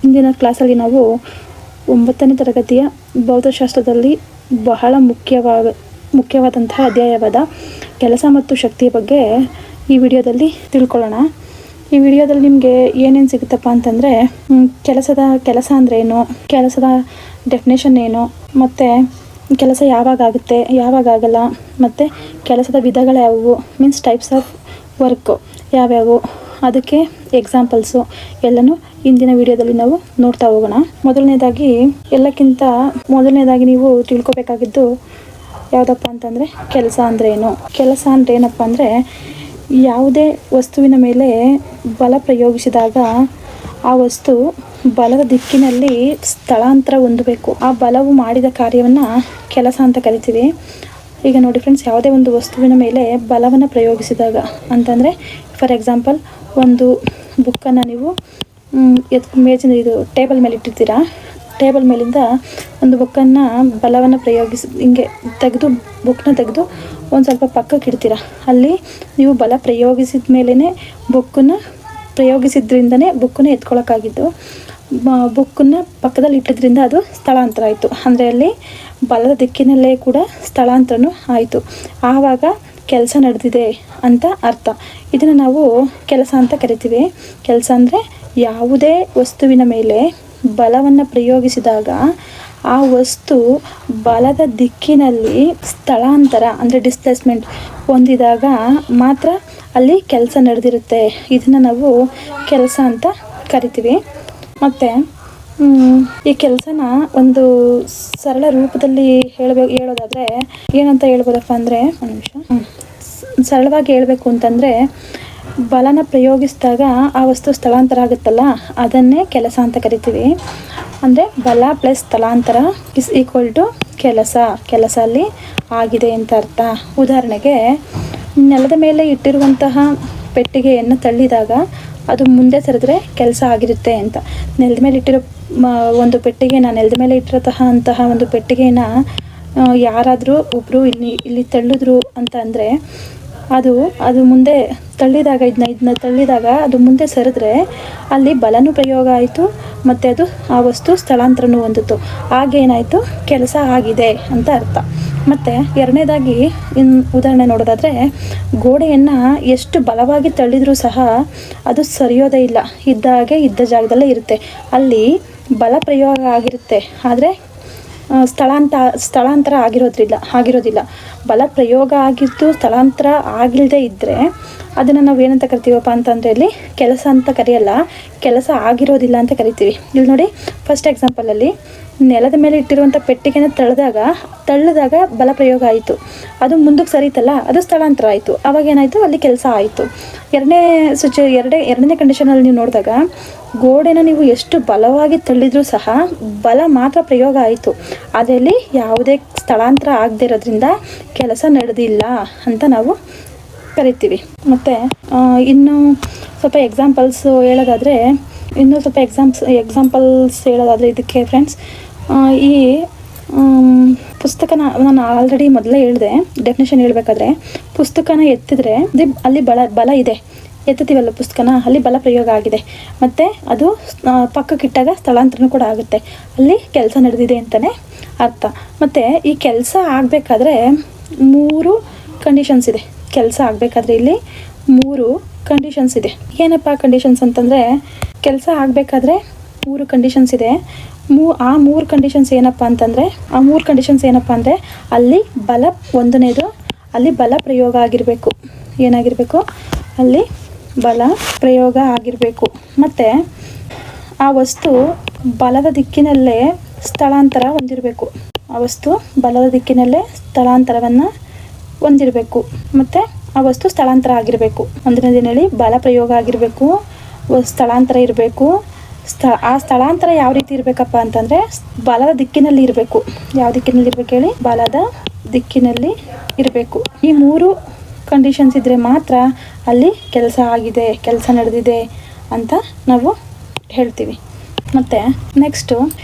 ಇಂದಿನ ಕ್ಲಾಸಲ್ಲಿ ನಾವು 9ನೇ ತರಗತಿಯ ಭೌತಶಾಸ್ತ್ರದಲ್ಲಿ ಬಹಳ ಮುಖ್ಯವಾದಂತಹ ಅಧ್ಯಾಯವಾದ ಕೆಲಸ ಮತ್ತು ಶಕ್ತಿಯ ಬಗ್ಗೆ ಈ ವಿಡಿಯೋದಲ್ಲಿ ತಿಳ್ಕೊಳ್ಳೋಣ. ಈ ವಿಡಿಯೋದಲ್ಲಿ ನಿಮಗೆ ಏನೇನು ಸಿಗುತ್ತಪ್ಪ ಅಂತಂದರೆ ಕೆಲಸ ಅಂದರೆ ಏನು, ಕೆಲಸದ ಡೆಫಿನೇಷನ್ ಏನು, ಮತ್ತು ಕೆಲಸ ಯಾವಾಗ ಆಗುತ್ತೆ ಯಾವಾಗ ಆಗಲ್ಲ, ಮತ್ತು ಕೆಲಸದ ವಿಧಗಳು ಯಾವುವು, ಮೀನ್ಸ್ ಟೈಪ್ಸ್ ಆಫ್ ವರ್ಕ್ ಯಾವ್ಯಾವು, ಅದಕ್ಕೆ ಎಕ್ಸಾಂಪಲ್ಸು ಎಲ್ಲನೂ ಇಂದಿನ ವಿಡಿಯೋದಲ್ಲಿ ನಾವು ನೋಡ್ತಾ ಹೋಗೋಣ. ಎಲ್ಲಕ್ಕಿಂತ ಮೊದಲನೇದಾಗಿ ನೀವು ತಿಳ್ಕೊಬೇಕಾಗಿದ್ದು ಯಾವುದಪ್ಪ ಅಂತಂದರೆ ಕೆಲಸ ಅಂದರೆ ಏನು. ಕೆಲಸ ಅಂದರೆ ಏನಪ್ಪ ಅಂದರೆ ಯಾವುದೇ ವಸ್ತುವಿನ ಮೇಲೆ ಬಲ ಪ್ರಯೋಗಿಸಿದಾಗ ಆ ವಸ್ತು ಬಲದ ದಿಕ್ಕಿನಲ್ಲಿ ಸ್ಥಳಾಂತರ ಹೊಂದಬೇಕು. ಆ ಬಲವು ಮಾಡಿದ ಕಾರ್ಯವನ್ನು ಕೆಲಸ ಅಂತ ಕರಿತೀವಿ. ಈಗ ನೋಡಿ ಫ್ರೆಂಡ್ಸ್, ಯಾವುದೇ ಒಂದು ವಸ್ತುವಿನ ಮೇಲೆ ಬಲವನ್ನು ಪ್ರಯೋಗಿಸಿದಾಗ ಅಂತಂದರೆ, ಫಾರ್ ಎಕ್ಸಾಂಪಲ್ ಒಂದು ಬುಕ್ಕನ್ನು ನೀವು ಮೇಜಿನ ಟೇಬಲ್ ಮೇಲೆ ಇಟ್ಟಿರ್ತೀರಾ. ಟೇಬಲ್ ಮೇಲಿಂದ ಒಂದು ಬುಕ್ಕನ್ನು ಬಲವನ್ನು ಪ್ರಯೋಗಿಸಿ ಹಿಂಗೆ ಬುಕ್ಕನ್ನ ತೆಗೆದು ಒಂದು ಸ್ವಲ್ಪ ಪಕ್ಕಕ್ಕೆ ಇಡ್ತೀರ. ಅಲ್ಲಿ ನೀವು ಬಲ ಪ್ರಯೋಗಿಸಿದ ಮೇಲೇ ಪ್ರಯೋಗಿಸಿದ್ರಿಂದನೇ ಬುಕ್ಕನ್ನ ಎತ್ಕೊಳ್ಳೋಕ್ಕಾಗಿದ್ದು. ಬುಕ್ಕನ್ನು ಪಕ್ಕದಲ್ಲಿ ಇಟ್ಟಿದ್ರಿಂದ ಅದು ಸ್ಥಳಾಂತರ ಆಯಿತು. ಅಂದರೆ ಅಲ್ಲಿ ಬಲದ ದಿಕ್ಕಿನಲ್ಲೇ ಕೂಡ ಸ್ಥಳಾಂತರನೂ ಆಯಿತು. ಆವಾಗ ಕೆಲಸ ನಡೆದಿದೆ ಅಂತ ಅರ್ಥ. ಇದನ್ನು ನಾವು ಕೆಲಸ ಅಂತ ಕರಿತೀವಿ. ಕೆಲಸ ಅಂದರೆ ಯಾವುದೇ ವಸ್ತುವಿನ ಮೇಲೆ ಬಲವನ್ನು ಪ್ರಯೋಗಿಸಿದಾಗ ಆ ವಸ್ತು ಬಲದ ದಿಕ್ಕಿನಲ್ಲಿ ಸ್ಥಳಾಂತರ ಅಂದರೆ ಡಿಸ್ಪ್ಲೇಸ್ಮೆಂಟ್ ಹೊಂದಿದಾಗ ಮಾತ್ರ ಅಲ್ಲಿ ಕೆಲಸ ನಡೆದಿರುತ್ತೆ. ಇದನ್ನು ನಾವು ಕೆಲಸ ಅಂತ ಕರಿತೀವಿ. ಮತ್ತು ಈ ಕೆಲಸನ ಒಂದು ಸರಳ ರೂಪದಲ್ಲಿ ಹೇಳೋದಾದರೆ ಏನಂತ ಹೇಳ್ಬೋದಪ್ಪ ಅಂದರೆ, ಸರಳವಾಗಿ ಹೇಳಬೇಕು ಅಂತಂದರೆ, ಬಲನ ಪ್ರಯೋಗಿಸಿದಾಗ ಆ ವಸ್ತು ಸ್ಥಳಾಂತರ ಆಗುತ್ತಲ್ಲ, ಅದನ್ನೇ ಕೆಲಸ ಅಂತ ಕರಿತೀವಿ. ಅಂದರೆ ಬಲ ಪ್ಲಸ್ ಸ್ಥಳಾಂತರ ಇಸ್ ಈಕ್ವಲ್ ಟು ಕೆಲಸ. ಕೆಲಸ ಅಲ್ಲಿ ಆಗಿದೆ ಅಂತ ಅರ್ಥ. ಉದಾಹರಣೆಗೆ, ನೆಲದ ಮೇಲೆ ಇಟ್ಟಿರುವಂತಹ ಪೆಟ್ಟಿಗೆಯನ್ನು ತಳ್ಳಿದಾಗ ಅದು ಮುಂದೆ ಸರಿದ್ರೆ ಕೆಲಸ ಆಗಿರುತ್ತೆ ಅಂತ. ನೆಲದ ಮೇಲೆ ಇಟ್ಟಿರೋ ಒಂದು ಪೆಟ್ಟಿಗೆನ ಅಂತಹ ಒಂದು ಪೆಟ್ಟಿಗೆನ ಯಾರಾದರೂ ಒಬ್ಬರು ಇಲ್ಲಿ ತಳ್ಳಿದ್ರು ಅಂತ ಅಂದರೆ ಅದು ಮುಂದೆ ಇದನ್ನ ತಳ್ಳಿದಾಗ ಅದು ಮುಂದೆ ಸರಿದ್ರೆ ಅಲ್ಲಿ ಬಲನೂ ಪ್ರಯೋಗ ಆಯಿತು, ಮತ್ತು ಅದು ಆ ವಸ್ತು ಸ್ಥಳಾಂತರನೂ ಹೊಂದಿತು. ಆಗೇನಾಯಿತು, ಕೆಲಸ ಆಗಿದೆ ಅಂತ ಅರ್ಥ. ಮತ್ತು ಎರಡನೇದಾಗಿ ಉದಾಹರಣೆ ನೋಡೋದಾದರೆ, ಗೋಡೆಯನ್ನು ಎಷ್ಟು ಬಲವಾಗಿ ತಳ್ಳಿದರೂ ಸಹ ಅದು ಸರಿಯೋದೇ ಇಲ್ಲ, ಇದ್ದ ಜಾಗದಲ್ಲೇ ಇರುತ್ತೆ. ಅಲ್ಲಿ ಬಲ ಪ್ರಯೋಗ ಆಗಿರುತ್ತೆ, ಆದರೆ ಸ್ಥಳಾಂತರ ಆಗಿರೋದಿಲ್ಲ. ಬಲ ಪ್ರಯೋಗ ಆಗಿದ್ದು ಸ್ಥಳಾಂತರ ಆಗಿಲ್ಲದೆ ಇದ್ದರೆ ಅದನ್ನು ನಾವು ಏನಂತ ಕರಿತೀವಪ್ಪ ಅಂತಂದರೆ, ಇಲ್ಲಿ ಕೆಲಸ ಅಂತ ಕರೆಯಲ್ಲ, ಕೆಲಸ ಆಗಿರೋದಿಲ್ಲ ಅಂತ ಕರಿತೀವಿ. ಇಲ್ಲಿ ನೋಡಿ, ಫಸ್ಟ್ ಎಕ್ಸಾಂಪಲಲ್ಲಿ ನೆಲದ ಮೇಲೆ ಇಟ್ಟಿರುವಂಥ ಪೆಟ್ಟಿಗೆನ ತಳ್ಳಿದಾಗ ಬಲ ಪ್ರಯೋಗ ಆಯಿತು, ಅದು ಮುಂದಕ್ಕೆ ಸರಿತಲ್ಲ, ಅದು ಸ್ಥಳಾಂತರ ಆಯಿತು. ಆವಾಗ ಏನಾಯಿತು, ಅಲ್ಲಿ ಕೆಲಸ ಆಯಿತು. ಎರಡನೇ ಕಂಡೀಷನಲ್ಲಿ ನೀವು ನೋಡಿದಾಗ, ಗೋಡೆನ ನೀವು ಎಷ್ಟು ಬಲವಾಗಿ ತಳ್ಳಿದ್ರೂ ಸಹ ಬಲ ಮಾತ್ರ ಪ್ರಯೋಗ ಆಯಿತು, ಅದರಲ್ಲಿ ಯಾವುದೇ ಸ್ಥಳಾಂತರ ಆಗದೆ ಇರೋದ್ರಿಂದ ಕೆಲಸ ನಡೆದಿಲ್ಲ ಅಂತ ನಾವು ಕರಿತೀವಿ. ಮತ್ತು ಇನ್ನು ಸ್ವಲ್ಪ ಎಕ್ಸಾಂಪಲ್ಸ್ ಹೇಳೋದಾದರೆ ಇದಕ್ಕೆ ಫ್ರೆಂಡ್ಸ್, ಈ ಪುಸ್ತಕನ ನಾನು ಆಲ್ರೆಡಿ ಮೊದಲೇ ಹೇಳಿದೆ. ಡೆಫಿನೇಷನ್ ಹೇಳಬೇಕಾದ್ರೆ, ಪುಸ್ತಕನ ಎತ್ತಿದ್ರೆ ಅಲ್ಲಿ ಬಲ ಇದೆ, ಎತ್ತುತ್ತೀವಲ್ಲ ಪುಸ್ತಕನ, ಅಲ್ಲಿ ಬಲ ಪ್ರಯೋಗ ಆಗಿದೆ, ಮತ್ತು ಅದು ಪಕ್ಕಕ್ಕಿಟ್ಟಾಗ ಸ್ಥಳಾಂತರನೂ ಕೂಡ ಆಗುತ್ತೆ, ಅಲ್ಲಿ ಕೆಲಸ ನಡೆದಿದೆ ಅಂತಲೇ ಅರ್ಥ. ಮತ್ತು ಈ ಕೆಲಸ ಆಗಬೇಕಾದ್ರೆ 3 ಕಂಡೀಷನ್ಸ್ ಇದೆ. ಕೆಲಸ ಆಗಬೇಕಾದ್ರೆ ಇಲ್ಲಿ 3 ಕಂಡೀಷನ್ಸ್ ಇದೆ. ಏನಪ್ಪ ಕಂಡೀಷನ್ಸ್ ಅಂತಂದರೆ, ಕೆಲಸ ಆಗಬೇಕಾದ್ರೆ 3 ಕಂಡೀಷನ್ಸ್ ಇದೆ. ಆ 3 ಕಂಡೀಷನ್ಸ್ ಏನಪ್ಪ ಅಂದರೆ, ಅಲ್ಲಿ ಒಂದನೇದು ಅಲ್ಲಿ ಬಲ ಪ್ರಯೋಗ ಆಗಿರಬೇಕು. ಏನಾಗಿರಬೇಕು, ಅಲ್ಲಿ ಬಲ ಪ್ರಯೋಗ ಆಗಿರಬೇಕು. ಮತ್ತು ಆ ವಸ್ತು ಬಲದ ದಿಕ್ಕಿನಲ್ಲೇ ಸ್ಥಳಾಂತರ ಹೊಂದಿರಬೇಕು. ಸ್ಥಳಾಂತರವನ್ನು ಹೊಂದಿರಬೇಕು. ಮತ್ತು ಆ ವಸ್ತು ಸ್ಥಳಾಂತರ ಆಗಿರಬೇಕು. ಒಂದನೇ ದಿನಲ್ಲಿ ಬಲ ಪ್ರಯೋಗ ಆಗಿರಬೇಕು, ಸ್ಥಳಾಂತರ ಇರಬೇಕು. ಆ ಸ್ಥಳಾಂತರ ಯಾವ ರೀತಿ ಇರಬೇಕಪ್ಪ ಅಂತಂದರೆ, ಬಲದ ದಿಕ್ಕಿನಲ್ಲಿ ಇರಬೇಕು. ಯಾವ ದಿಕ್ಕಿನಲ್ಲಿ ಇರಬೇಕು ಹೇಳಿ, ಬಲದ ದಿಕ್ಕಿನಲ್ಲಿ ಇರಬೇಕು. ಈ 3 ಕಂಡೀಷನ್ಸ್ ಇದ್ದರೆ ಮಾತ್ರ ಅಲ್ಲಿ ಕೆಲಸ ಆಗಿದೆ, ಕೆಲಸ ನಡೆದಿದೆ ಅಂತ ನಾವು ಹೇಳ್ತೀವಿ. ಮತ್ತು ನೆಕ್ಸ್ಟು,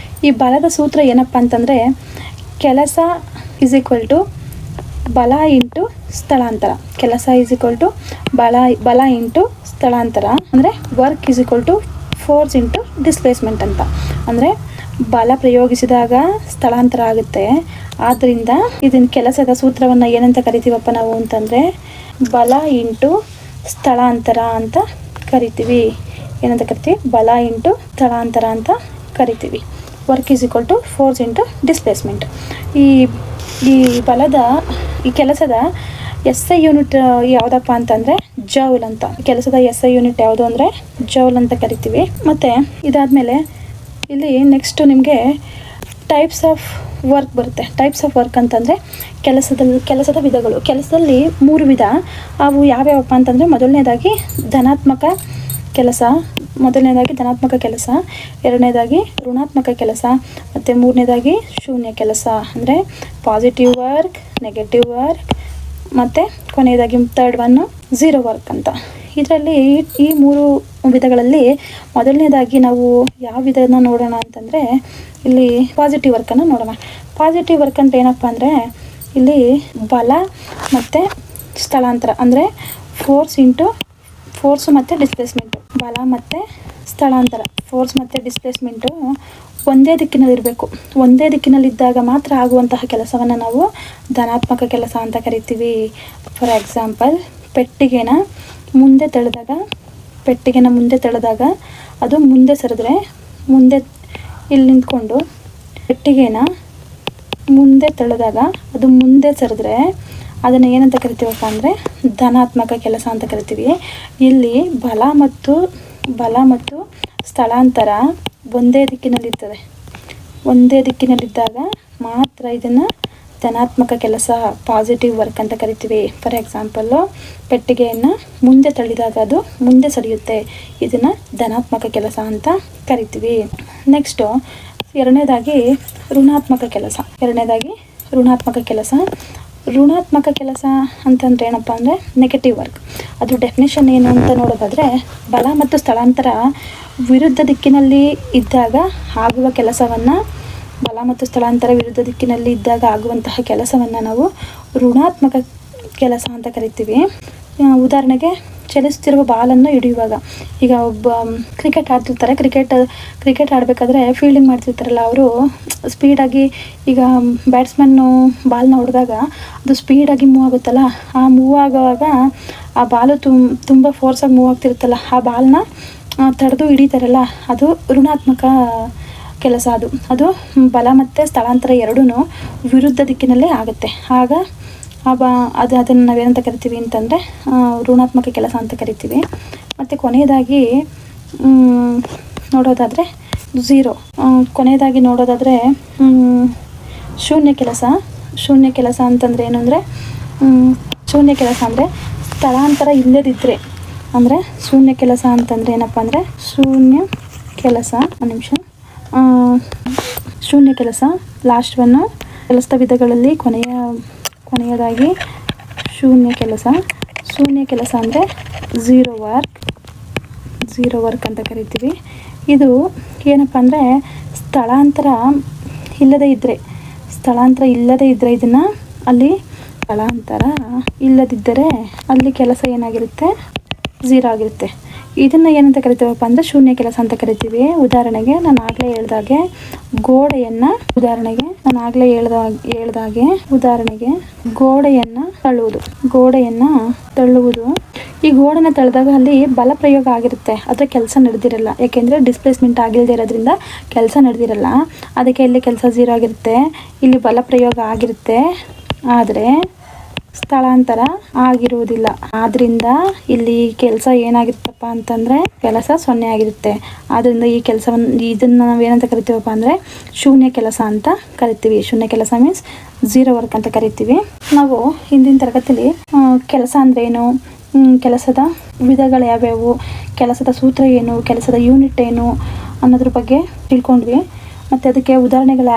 ಈ ಬಲದ ಸೂತ್ರ ಏನಪ್ಪ ಅಂತಂದರೆ, ಕೆಲಸ ಈಸ್ ಈಕ್ವಲ್ ಟು ಬಲ ಇಂಟು ಸ್ಥಳಾಂತರ. ಕೆಲಸ ಈಸ್ ಈಕ್ವಲ್ ಟು ಬಲ ಇಂಟು ಸ್ಥಳಾಂತರ. ಅಂದರೆ work is equal to force into displacement ಅಂತ. ಅಂದರೆ ಬಲ ಪ್ರಯೋಗಿಸಿದಾಗ ಸ್ಥಳಾಂತರ ಆಗುತ್ತೆ. ಆದ್ದರಿಂದ ಇದನ್ನ ಕೆಲಸದ ಸೂತ್ರವನ್ನು ಏನಂತ ಕರಿತೀವಪ್ಪ ನಾವು ಅಂತಂದರೆ ಬಲ ಇಂಟು ಸ್ಥಳಾಂತರ ಅಂತ ಕರಿತೀವಿ. ಏನಂತ ಕರಿತೀವಿ? ಬಲ ಇಂಟು ಸ್ಥಳಾಂತರ ಅಂತ ಕರಿತೀವಿ. Work is equal to force into displacement. ಈ ಬಲದ ಈ ಕೆಲಸದ SI ಯೂನಿಟ್ ಯಾವುದಪ್ಪ ಅಂತಂದರೆ ಜೌಲ್ ಅಂತ. ಕೆಲಸದ SI ಯೂನಿಟ್ ಯಾವುದು ಅಂದರೆ ಜೌಲ್ ಅಂತ ಕರಿತೀವಿ. ಮತ್ತು ಇದಾದಮೇಲೆ ಇಲ್ಲಿ ನೆಕ್ಸ್ಟು ನಿಮಗೆ ಟೈಪ್ಸ್ ಆಫ್ ವರ್ಕ್ ಬರುತ್ತೆ. ಟೈಪ್ಸ್ ಆಫ್ ವರ್ಕ್ ಅಂತಂದರೆ ಕೆಲಸದ ವಿಧಗಳು. ಕೆಲಸದಲ್ಲಿ 3 ವಿಧ. ಅವು ಯಾವ್ಯಾವಪ್ಪ ಅಂತಂದರೆ ಮೊದಲನೇದಾಗಿ ಧನಾತ್ಮಕ ಕೆಲಸ, ಎರಡನೇದಾಗಿ ಋಣಾತ್ಮಕ ಕೆಲಸ, ಮತ್ತು ಮೂರನೇದಾಗಿ ಶೂನ್ಯ ಕೆಲಸ. ಅಂದರೆ ಪಾಸಿಟಿವ್ ವರ್ಕ್, ನೆಗೆಟಿವ್ ವರ್ಕ್, ಮತ್ತು ಕೊನೆಯದಾಗಿ ಥರ್ಡ್ ಒನ್ನು ಝೀರೋ ವರ್ಕ್ ಅಂತ. ಇದರಲ್ಲಿ ಈ 3 ವಿಧಗಳಲ್ಲಿ ಮೊದಲನೇದಾಗಿ ನಾವು ಯಾವ ವಿಧನ ನೋಡೋಣ ಅಂತಂದರೆ ಇಲ್ಲಿ ಪಾಸಿಟಿವ್ ವರ್ಕನ್ನು ನೋಡೋಣ. ಪಾಸಿಟಿವ್ ವರ್ಕ್ ಅಂತ ಏನಪ್ಪ ಅಂದರೆ ಇಲ್ಲಿ ಬಲ ಮತ್ತು ಸ್ಥಳಾಂತರ, ಅಂದರೆ ಫೋರ್ಸು ಮತ್ತು ಡಿಸ್ಪ್ಲೇಸ್ಮೆಂಟು. ಬಲ ಮತ್ತು ಸ್ಥಳಾಂತರ, ಫೋರ್ಸ್ ಮತ್ತು ಡಿಸ್ಪ್ಲೇಸ್ಮೆಂಟು ಒಂದೇ ದಿಕ್ಕಿನಲ್ಲಿರಬೇಕು. ಒಂದೇ ದಿಕ್ಕಿನಲ್ಲಿದ್ದಾಗ ಮಾತ್ರ ಆಗುವಂತಹ ಕೆಲಸವನ್ನು ನಾವು ಧನಾತ್ಮಕ ಕೆಲಸ ಅಂತ ಕರಿತೀವಿ. ಫಾರ್ ಎಕ್ಸಾಂಪಲ್, ಪೆಟ್ಟಿಗೆನ ಮುಂದೆ ತಳ್ಳಿದಾಗ ಅದು ಮುಂದೆ ಸರಿದ್ರೆ, ಇಲ್ಲಿ ನಿಂತ್ಕೊಂಡು ಪೆಟ್ಟಿಗೆನ ಮುಂದೆ ತಳ್ಳಿದಾಗ ಅದು ಮುಂದೆ ಸರಿದ್ರೆ ಅದನ್ನು ಏನಂತ ಕರಿತೀವಪ್ಪ ಅಂದರೆ ಧನಾತ್ಮಕ ಕೆಲಸ ಅಂತ ಕರಿತೀವಿ. ಇಲ್ಲಿ ಬಲ ಮತ್ತು ಸ್ಥಳಾಂತರ ಒಂದೇ ದಿಕ್ಕಿನಲ್ಲಿರ್ತದೆ. ಒಂದೇ ದಿಕ್ಕಿನಲ್ಲಿದ್ದಾಗ ಮಾತ್ರ ಇದನ್ನು ಧನಾತ್ಮಕ ಕೆಲಸ, ಪಾಸಿಟಿವ್ ವರ್ಕ್ ಅಂತ ಕರಿತೀವಿ. ಫಾರ್ ಎಕ್ಸಾಂಪಲ್ಲು, ಪೆಟ್ಟಿಗೆಯನ್ನು ಮುಂದೆ ತಳ್ಳಿದಾಗ ಅದು ಮುಂದೆ ಸರಿಯುತ್ತೆ. ಇದನ್ನು ಧನಾತ್ಮಕ ಕೆಲಸ ಅಂತ ಕರಿತೀವಿ. ನೆಕ್ಸ್ಟು ಎರಡನೇದಾಗಿ ಋಣಾತ್ಮಕ ಕೆಲಸ ಅಂತಂದರೆ ಏನಪ್ಪ ಅಂದರೆ ನೆಗೆಟಿವ್ ವರ್ಕ್. ಅದು ಡೆಫಿನೇಷನ್ ಏನು ಅಂತ ನೋಡೋದಾದರೆ, ಬಲ ಮತ್ತು ಸ್ಥಳಾಂತರ ವಿರುದ್ಧ ದಿಕ್ಕಿನಲ್ಲಿ ಇದ್ದಾಗ ಆಗುವಂತಹ ಕೆಲಸವನ್ನು ನಾವು ಋಣಾತ್ಮಕ ಕೆಲಸ ಅಂತ ಕರಿತೀವಿ. ಉದಾಹರಣೆಗೆ, ಚಲಿಸುತ್ತಿರುವ ಬಾಲನ್ನು ಹಿಡಿಯುವಾಗ, ಈಗ ಒಬ್ಬ ಕ್ರಿಕೆಟ್ ಆಡ್ತಿರ್ತಾರೆ. ಕ್ರಿಕೆಟ್ ಆಡಬೇಕಾದ್ರೆ ಫೀಲ್ಡಿಂಗ್ ಮಾಡ್ತಿರ್ತಾರಲ್ಲ, ಅವರು ಸ್ಪೀಡಾಗಿ, ಈಗ ಬ್ಯಾಟ್ಸ್ಮನ್ನು ಬಾಲ್ನ ಹೊಡೆದಾಗ ಅದು ಸ್ಪೀಡಾಗಿ ಮೂವ್ ಆಗುತ್ತಲ್ಲ, ಆ ಮೂವ್ ಆಗುವಾಗ ಆ ಬಾಲು ತುಂಬ ಫೋರ್ಸಾಗಿ ಮೂವ್ ಆಗ್ತಿರುತ್ತಲ್ಲ, ಆ ಬಾಲ್ನ ತಡೆದು ಹಿಡಿತಾರಲ್ಲ, ಅದು ಋಣಾತ್ಮಕ ಕೆಲಸ. ಅದು ಬಲ ಮತ್ತು ಸ್ಥಳಾಂತರ ಎರಡೂ ವಿರುದ್ಧ ದಿಕ್ಕಿನಲ್ಲೇ ಆಗುತ್ತೆ. ಆಗ ಅದನ್ನು ನಾವೇನಂತ ಕರಿತೀವಿ ಅಂತಂದರೆ ಋಣಾತ್ಮಕ ಕೆಲಸ ಅಂತ ಕರಿತೀವಿ. ಮತ್ತು ಕೊನೆಯದಾಗಿ ನೋಡೋದಾದರೆ ಶೂನ್ಯ ಕೆಲಸ ಅಂತಂದರೆ ಏನು ಅಂದರೆ ಸ್ಥಳಾಂತರ ಇಲ್ಲದಿದ್ದರೆ, ಅಂದರೆ ಶೂನ್ಯ ಕೆಲಸ ಅಂತಂದರೆ ಏನಪ್ಪ ಅಂದರೆ ಶೂನ್ಯ ಕೆಲಸ ಲಾಸ್ಟ್ ಒನ್ನು. ಕೆಲಸದ ವಿಧಗಳಲ್ಲಿ ಕೊನೆಯದಾಗಿ ಶೂನ್ಯ ಕೆಲಸ ಅಂದರೆ ಝೀರೋ ವರ್ಕ್ ಅಂತ ಕರಿತೀವಿ. ಇದು ಏನಪ್ಪ ಅಂದರೆ ಸ್ಥಳಾಂತರ ಇಲ್ಲದೇ ಇದ್ದರೆ ಇದನ್ನು ಇಲ್ಲದಿದ್ದರೆ ಅಲ್ಲಿ ಕೆಲಸ ಏನಾಗಿರುತ್ತೆ? ಝೀರೋ ಆಗಿರುತ್ತೆ. ಇದನ್ನು ಏನಂತ ಕರಿತೀವಪ್ಪ ಅಂದರೆ ಶೂನ್ಯ ಕೆಲಸ ಅಂತ ಕರಿತೀವಿ. ಉದಾಹರಣೆಗೆ ನಾನು ಆಗಲೇ ಹೇಳ್ದಾಗೆ ಗೋಡೆಯನ್ನು ತಳ್ಳುವುದು. ಈ ಗೋಡೆನ ತಳ್ಳಿದಾಗ ಅಲ್ಲಿ ಬಲ ಪ್ರಯೋಗ ಆಗಿರುತ್ತೆ, ಆದರೆ ಕೆಲಸ ನಡೆದಿರಲ್ಲ. ಯಾಕೆಂದರೆ ಡಿಸ್ಪ್ಲೇಸ್ಮೆಂಟ್ ಆಗಿಲ್ಲದೆ ಇರೋದ್ರಿಂದ ಕೆಲಸ ನಡೆದಿರಲ್ಲ. ಅದಕ್ಕೆ ಇಲ್ಲಿ ಕೆಲಸ ಝೀರೋ ಆಗಿರುತ್ತೆ, ಇಲ್ಲಿ ಬಲ ಪ್ರಯೋಗ ಆಗಿರುತ್ತೆ, ಆದರೆ ಸ್ಥಳಾಂತರ ಆಗಿರುವುದಿಲ್ಲ. ಆದ್ದರಿಂದ ಇಲ್ಲಿ ಕೆಲಸ ಏನಾಗಿರುತ್ತಪ್ಪ ಅಂತಂದರೆ ಕೆಲಸ 0 ಆಗಿರುತ್ತೆ. ಆದ್ದರಿಂದ ಇದನ್ನು ನಾವೇನಂತ ಕರಿತೀವಪ್ಪ ಅಂದರೆ ಶೂನ್ಯ ಕೆಲಸ ಅಂತ ಕರಿತೀವಿ. ಶೂನ್ಯ ಕೆಲಸ ಮೀನ್ಸ್ ಝೀರೋ ವರ್ಕ್ ಅಂತ ಕರಿತೀವಿ. ನಾವು ಹಿಂದಿನ ತರಗತಿಯಲ್ಲಿ ಕೆಲಸ ಅಂದ್ರೇನು, ಕೆಲಸದ ವಿಧಗಳು ಯಾವ್ಯಾವು, ಕೆಲಸದ ಸೂತ್ರ ಏನು, ಕೆಲಸದ ಯೂನಿಟ್ ಏನು ಅನ್ನೋದ್ರ ಬಗ್ಗೆ ತಿಳ್ಕೊಂಡ್ವಿ. ಮತ್ತು ಅದಕ್ಕೆ ಉದಾಹರಣೆಗಳು